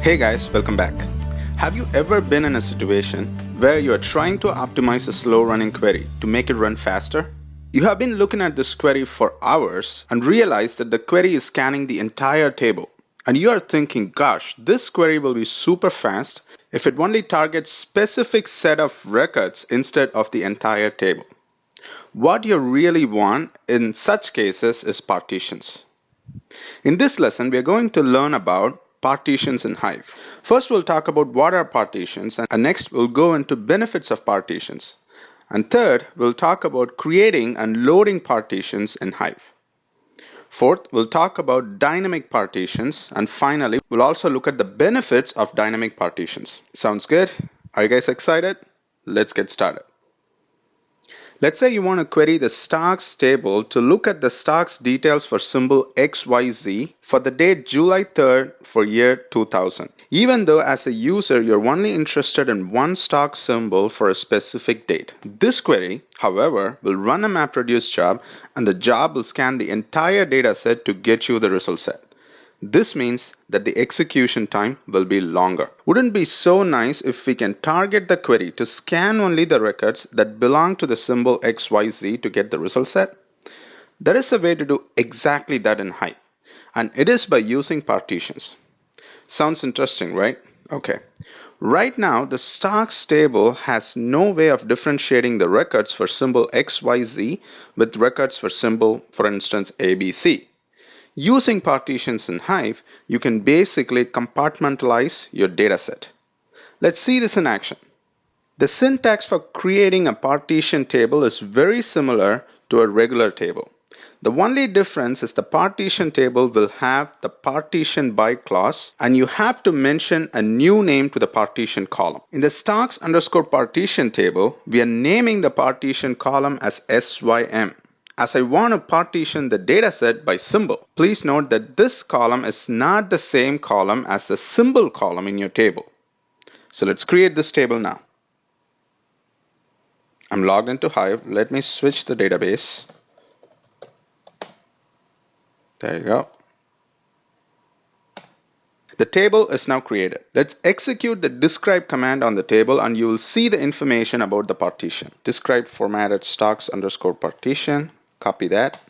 Hey guys, welcome back. Have you ever been in a situation where you are trying to optimize a slow running query to make it run faster? You have been looking at this query for hours and realize that the query is scanning the entire table. And you are thinking, gosh, this query will be super fast if it only targets specific set of records instead of the entire table. What you really want in such cases is partitions. In this lesson, we are going to learn about partitions in Hive. First, we'll talk about what are partitions, and next, we'll go into benefits of partitions. And third, we'll talk about creating and loading partitions in Hive. Fourth, we'll talk about dynamic partitions. And finally, we'll also look at the benefits of dynamic partitions. Sounds good? Are you guys excited? Let's get started. Let's say you want to query the stocks table to look at the stocks details for symbol XYZ for the date July 3rd for year 2000. Even though as a user you're only interested in one stock symbol for a specific date. This query, however, will run a MapReduce job and the job will scan the entire dataset to get you the result set. This means that the execution time will be longer. Wouldn't it be so nice if we can target the query to scan only the records that belong to the symbol XYZ to get the result set? There is a way to do exactly that in Hive, and it is by using partitions. Sounds interesting, right? Okay. Right now, the stocks table has no way of differentiating the records for symbol XYZ with records for symbol, for instance, ABC. Using partitions in Hive, you can basically compartmentalize your dataset. Let's see this in action. The syntax for creating a partition table is very similar to a regular table. The only difference is the partition table will have the partition by clause and you have to mention a new name to the partition column. In the stocks_partition table, we are naming the partition column as SYM. As I want to partition the dataset by symbol, please note that this column is not the same column as the symbol column in your table. So let's create this table now. I'm logged into Hive. Let me switch the database. There you go. The table is now created. Let's execute the describe command on the table and you will see the information about the partition. Describe formatted stocks_partition. Copy that.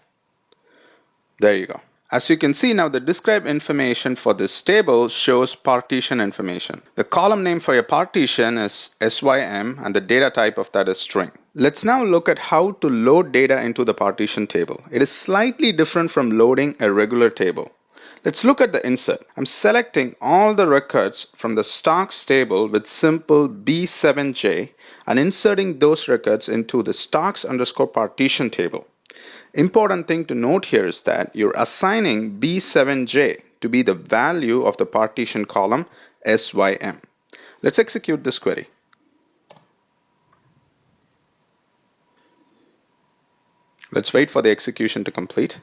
There you go. As you can see now, the describe information for this table shows partition information. The column name for your partition is SYM and the data type of that is string. Let's now look at how to load data into the partition table. It is slightly different from loading a regular table. Let's look at the insert. I'm selecting all the records from the stocks table with simple B7J and inserting those records into the stocks_partition table. Important thing to note here is that you're assigning B7J to be the value of the partition column SYM. Let's execute this query. Let's wait for the execution to complete.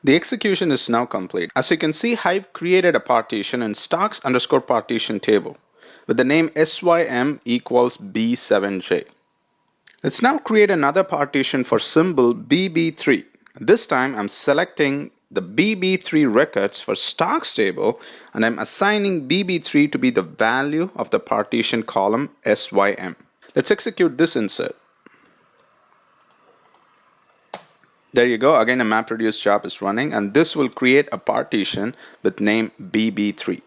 The execution is now complete. As you can see, Hive created a partition in stocks_partition table with the name SYM equals B7J. Let's now create another partition for symbol BB3. This time I'm selecting the BB3 records for stocks table and I'm assigning BB3 to be the value of the partition column SYM. Let's execute this insert. There you go. Again, a MapReduce job is running and this will create a partition with name BB3.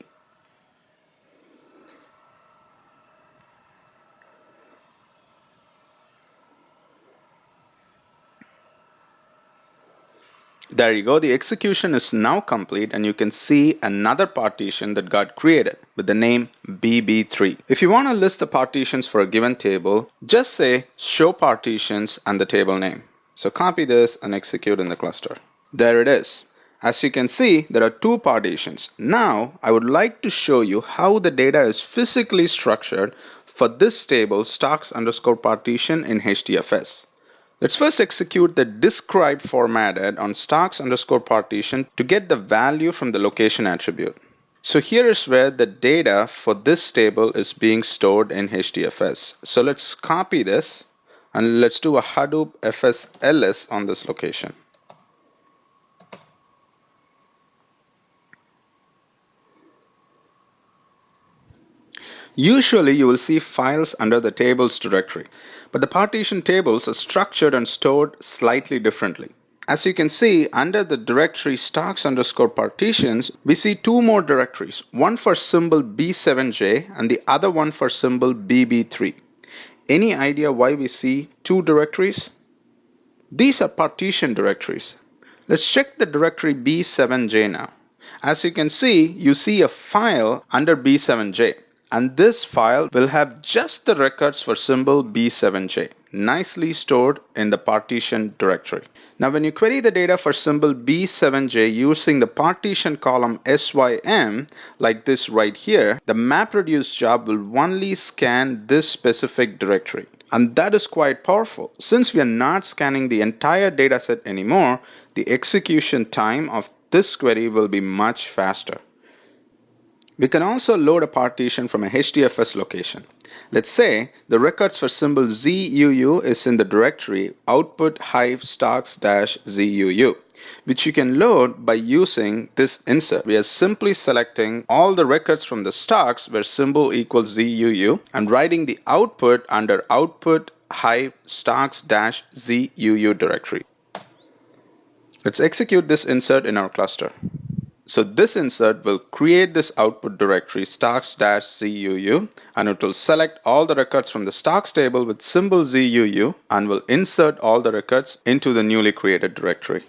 There you go. The execution is now complete and you can see another partition that got created with the name BB3. If you want to list the partitions for a given table, just say show partitions and the table name. So copy this and execute in the cluster. There it is. As you can see, there are two partitions. Now, I would like to show you how the data is physically structured for this table stocks_partition in HDFS. Let's first execute the describe formatted on stocks_partition to get the value from the location attribute. So here is where the data for this table is being stored in HDFS. So let's copy this and let's do a Hadoop FSLS on this location. Usually you will see files under the tables directory, but the partition tables are structured and stored slightly differently. As you can see, under the directory stocks underscore partitions, we see two more directories, one for symbol B7J and the other one for symbol BB3. Any idea why we see two directories? These are partition directories. Let's check the directory B7J now. As you can see, you see a file under B7J, and this file will have just the records for symbol B7J, nicely stored in the partition directory. Now when you query the data for symbol B7J using the partition column SYM, like this right here, the MapReduce job will only scan this specific directory. And that is quite powerful. Since we are not scanning the entire dataset anymore, the execution time of this query will be much faster. We can also load a partition from a HDFS location. Let's say the records for symbol ZUU is in the directory output-stocks-ZUU, which you can load by using this insert. We are simply selecting all the records from the stocks where symbol equals ZUU and writing the output under output-stocks-ZUU directory. Let's execute this insert in our cluster. So this insert will create this output directory stocks-ZUU, and it will select all the records from the stocks table with symbol ZUU and will insert all the records into the newly created directory.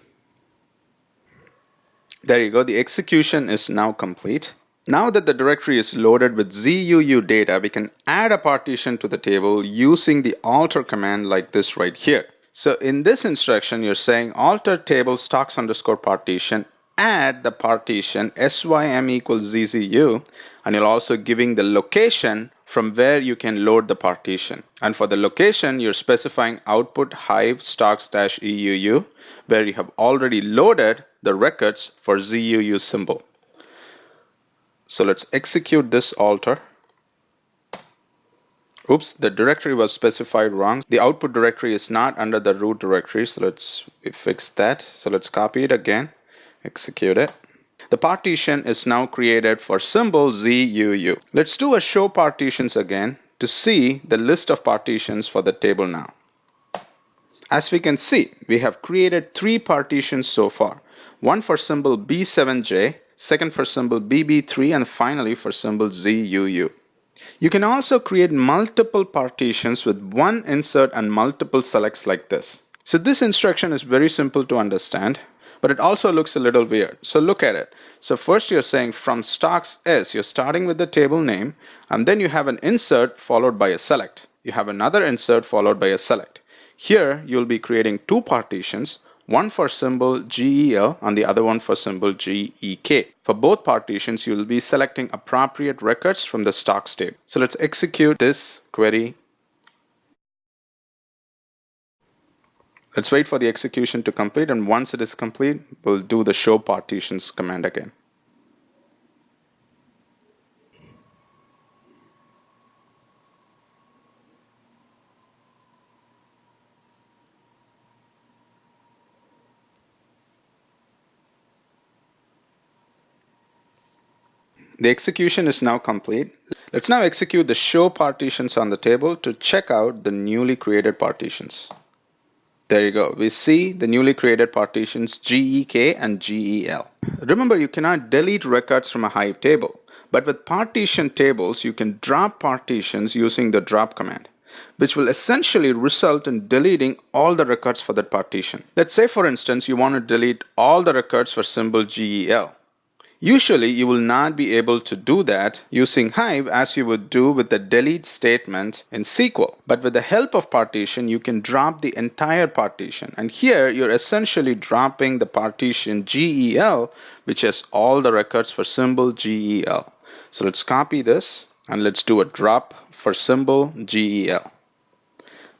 There you go, the execution is now complete. Now that the directory is loaded with ZUU data, we can add a partition to the table using the alter command like this right here. So in this instruction, you're saying alter table stocks underscore partition, add the partition SYM equals ZZU, and you're also giving the location from where you can load the partition. And for the location, you're specifying output hive stocks-EUU, where you have already loaded the records for ZUU symbol. So let's execute this alter. Oops, the directory was specified wrong. The output directory is not under the root directory, so let's fix that. So let's copy it again. Execute it. The partition is now created for symbol ZUU. Let's do a show partitions again to see the list of partitions for the table now. As we can see, we have created 3 partitions so far. One for symbol B7J, second for symbol BB3, and finally for symbol ZUU. You can also create multiple partitions with one insert and multiple selects like this. So this instruction is very simple to understand, but it also looks a little weird. So look at it. So first you're saying from stocks S, you're starting with the table name, and then you have an insert followed by a select. You have another insert followed by a select. Here you'll be creating 2 partitions, one for symbol GEL and the other one for symbol GEK. For both partitions, you'll be selecting appropriate records from the stocks table. So let's execute this query. Let's wait for the execution to complete, and once it is complete, we'll do the show partitions command again. The execution is now complete. Let's now execute the show partitions on the table to check out the newly created partitions. There you go. We see the newly created partitions GEK and GEL. Remember, you cannot delete records from a Hive table, but with partition tables, you can drop partitions using the drop command, which will essentially result in deleting all the records for that partition. Let's say, for instance, you want to delete all the records for symbol GEL. Usually, you will not be able to do that using Hive as you would do with the delete statement in SQL. But with the help of partition, you can drop the entire partition. And here, you're essentially dropping the partition GEL, which has all the records for symbol GEL. So let's copy this and let's do a drop for symbol GEL.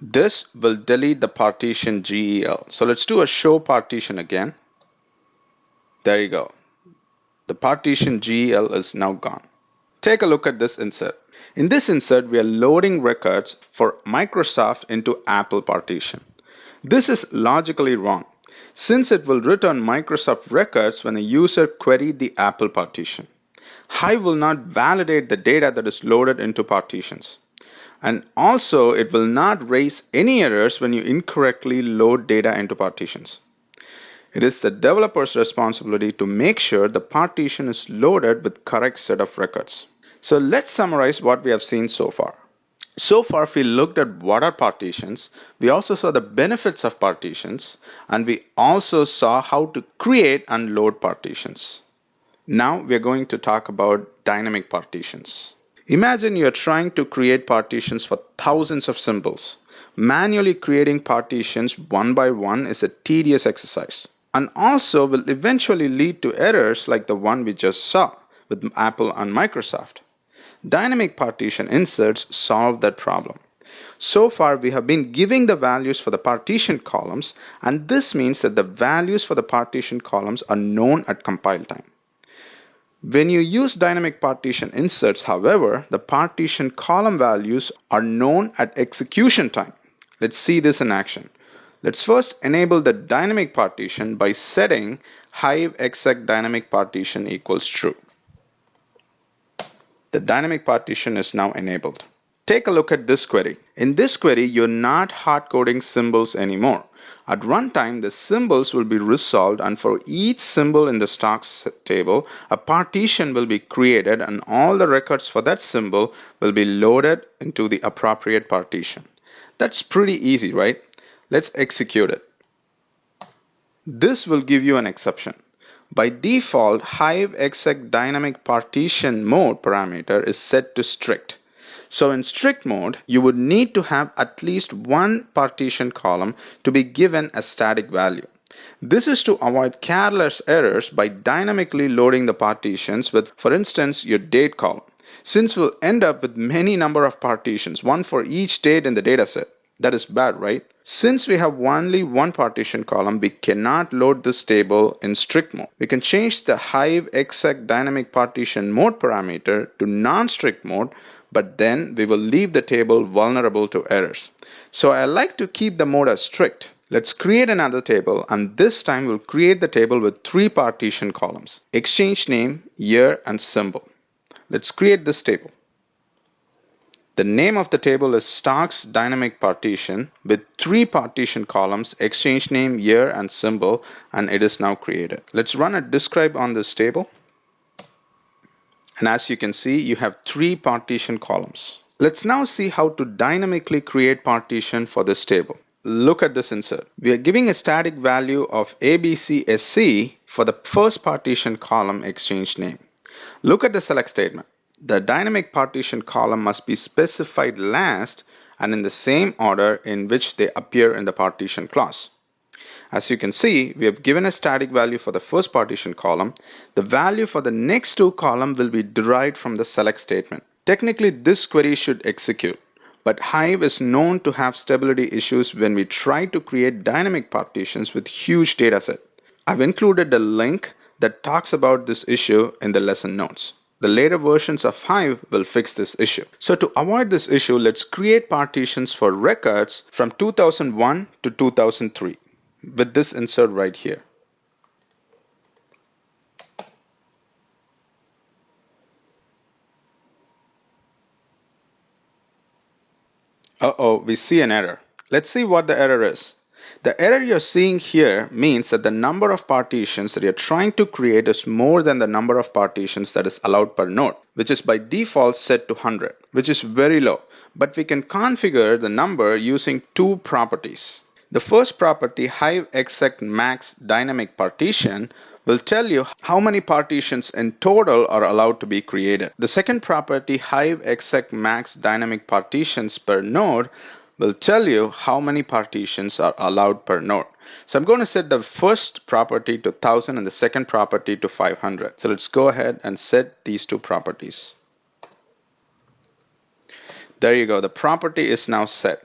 This will delete the partition GEL. So let's do a show partition again. There you go. The partition GEL is now gone. Take a look at this insert. In this insert, we are loading records for Microsoft into Apple partition. This is logically wrong, since it will return Microsoft records when a user queried the Apple partition. Hive will not validate the data that is loaded into partitions. And also, it will not raise any errors when you incorrectly load data into partitions. It is the developer's responsibility to make sure the partition is loaded with correct set of records. So let's summarize what we have seen so far. So far, we looked at what are partitions, we also saw the benefits of partitions, and we also saw how to create and load partitions. Now we are going to talk about dynamic partitions. Imagine you are trying to create partitions for thousands of symbols. Manually creating partitions one by one is a tedious exercise and also will eventually lead to errors like the one we just saw with Apple and Microsoft. Dynamic partition inserts solve that problem. So far, we have been giving the values for the partition columns, and this means that the values for the partition columns are known at compile time. When you use dynamic partition inserts, however, the partition column values are known at execution time. Let's see this in action. Let's first enable the dynamic partition by setting hive exec dynamic partition equals true. The dynamic partition is now enabled. Take a look at this query. In this query, you're not hard coding symbols anymore. At runtime, the symbols will be resolved, and for each symbol in the stocks table, a partition will be created and all the records for that symbol will be loaded into the appropriate partition. That's pretty easy, right? Let's execute it. This will give you an exception. By default, hive exec dynamic partition mode parameter is set to strict. So in strict mode, you would need to have at least one partition column to be given a static value. This is to avoid careless errors by dynamically loading the partitions with, for instance, your date column. Since we'll end up with many number of partitions, one for each date in the dataset. That is bad, right? Since we have only one partition column, we cannot load this table in strict mode. We can change the hive exec dynamic partition mode parameter to non-strict mode, but then we will leave the table vulnerable to errors. So I like to keep the mode as strict. Let's create another table, and this time we'll create the table with three partition columns: exchange name, year, and symbol. Let's create this table. The name of the table is stocks dynamic partition with three partition columns: exchange name, year, and symbol, and it is now created. Let's run a describe on this table. And as you can see, you have three partition columns. Let's now see how to dynamically create partition for this table. Look at this insert. We are giving a static value of ABCSC for the first partition column, exchange name. Look at the select statement. The dynamic partition column must be specified last and in the same order in which they appear in the partition clause. As you can see, we have given a static value for the first partition column. The value for the next two columns will be derived from the select statement. Technically, this query should execute, but Hive is known to have stability issues when we try to create dynamic partitions with huge dataset. I've included a link that talks about this issue in the lesson notes. The later versions of Hive will fix this issue. So to avoid this issue, let's create partitions for records from 2001 to 2003 with this insert right here. Uh-oh, we see an error. Let's see what the error is. The error you're seeing here means that the number of partitions that you're trying to create is more than the number of partitions that is allowed per node, which is by default set to 100, which is very low. But we can configure the number using two properties. The first property, hive exec max dynamic partition, will tell you how many partitions in total are allowed to be created. The second property, hive exec max dynamic partitions per node, will tell you how many partitions are allowed per node. So I'm going to set the first property to 1000 and the second property to 500. So let's go ahead and set these two properties. There you go. The property is now set.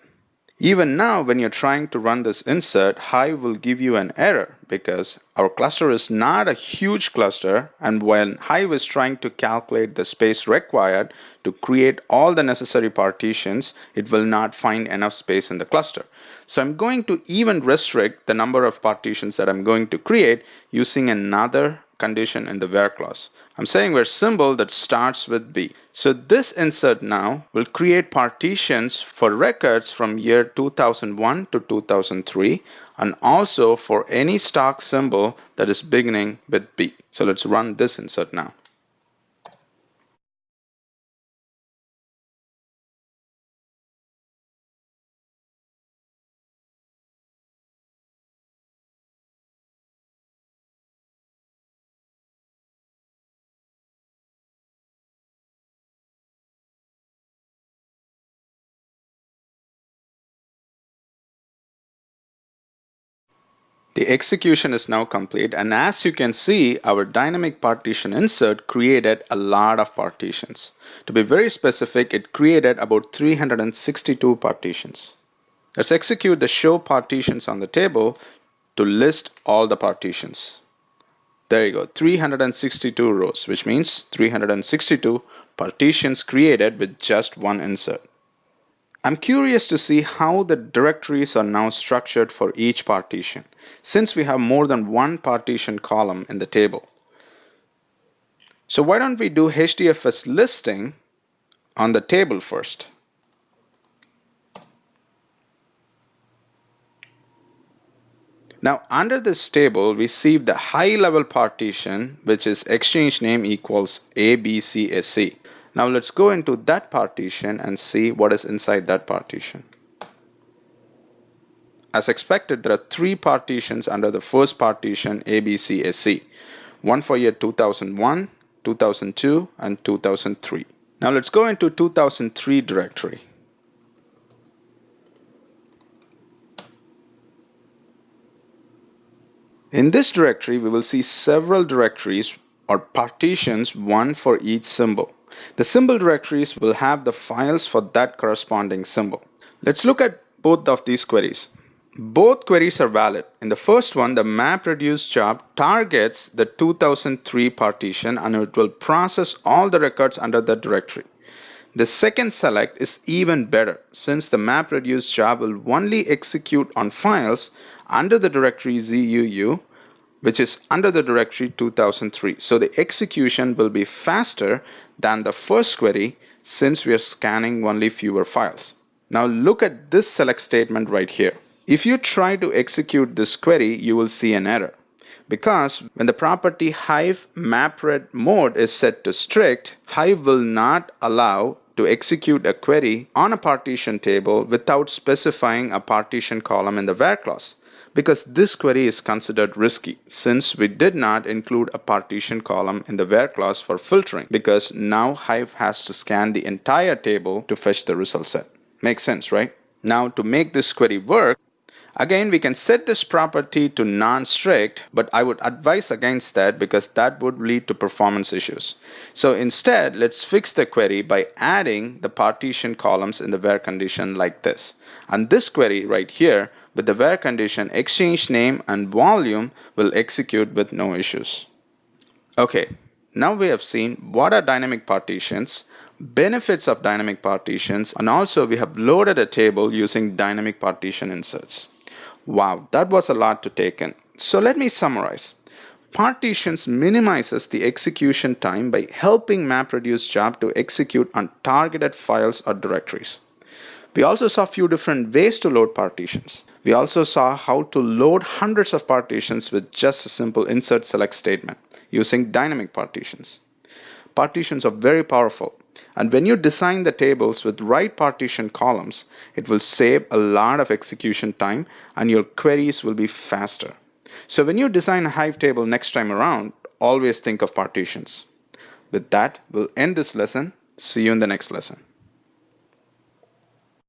Even now, when you're trying to run this insert, Hive will give you an error because our cluster is not a huge cluster, and when Hive is trying to calculate the space required to create all the necessary partitions, it will not find enough space in the cluster. So I'm going to even restrict the number of partitions that I'm going to create using another condition in the where clause. I'm saying where symbol that starts with B. So this insert now will create partitions for records from year 2001 to 2003 and also for any stock symbol that is beginning with B. So let's run this insert now. The execution is now complete, and as you can see, our dynamic partition insert created a lot of partitions. To be very specific, it created about 362 partitions. Let's execute the show partitions on the table to list all the partitions. There you go, 362 rows, which means 362 partitions created with just one insert. I'm curious to see how the directories are now structured for each partition, since we have more than one partition column in the table. So why don't we do HDFS listing on the table first? Now under this table, we see the high level partition, which is exchange name equals ABCSC. Now let's go into that partition and see what is inside that partition. As expected, there are three partitions under the first partition ABCSC. One for year 2001, 2002, and 2003. Now let's go into 2003 directory. In this directory, we will see several directories or partitions, one for each symbol. The symbol directories will have the files for that corresponding symbol. Let's look at both of these queries. Both queries are valid. In the first one, the MapReduce job targets the 2003 partition and it will process all the records under that directory. The second select is even better, since the MapReduce job will only execute on files under the directory ZUU, which is under the directory 2003. So the execution will be faster than the first query, since we are scanning only fewer files. Now look at this select statement right here. If you try to execute this query, you will see an error. Because when the property Hive MapRed mode is set to strict, Hive will not allow to execute a query on a partition table without specifying a partition column in the where clause. Because this query is considered risky, since we did not include a partition column in the where clause for filtering, because now Hive has to scan the entire table to fetch the result set. Makes sense, right? Now to make this query work, again, we can set this property to non-strict, but I would advise against that because that would lead to performance issues. So instead, let's fix the query by adding the partition columns in the where condition like this. And this query right here with the where condition exchange name and volume will execute with no issues. Okay, now we have seen what are dynamic partitions, benefits of dynamic partitions, and also we have loaded a table using dynamic partition inserts. Wow, that was a lot to take in. So let me summarize. Partitions minimizes the execution time by helping MapReduce job to execute on targeted files or directories. We also saw a few different ways to load partitions. We also saw how to load hundreds of partitions with just a simple insert select statement using dynamic partitions. Partitions are very powerful. And when you design the tables with right partition columns, it will save a lot of execution time and your queries will be faster. So when you design a Hive table next time around, always think of partitions. With that, we'll end this lesson. See you in the next lesson.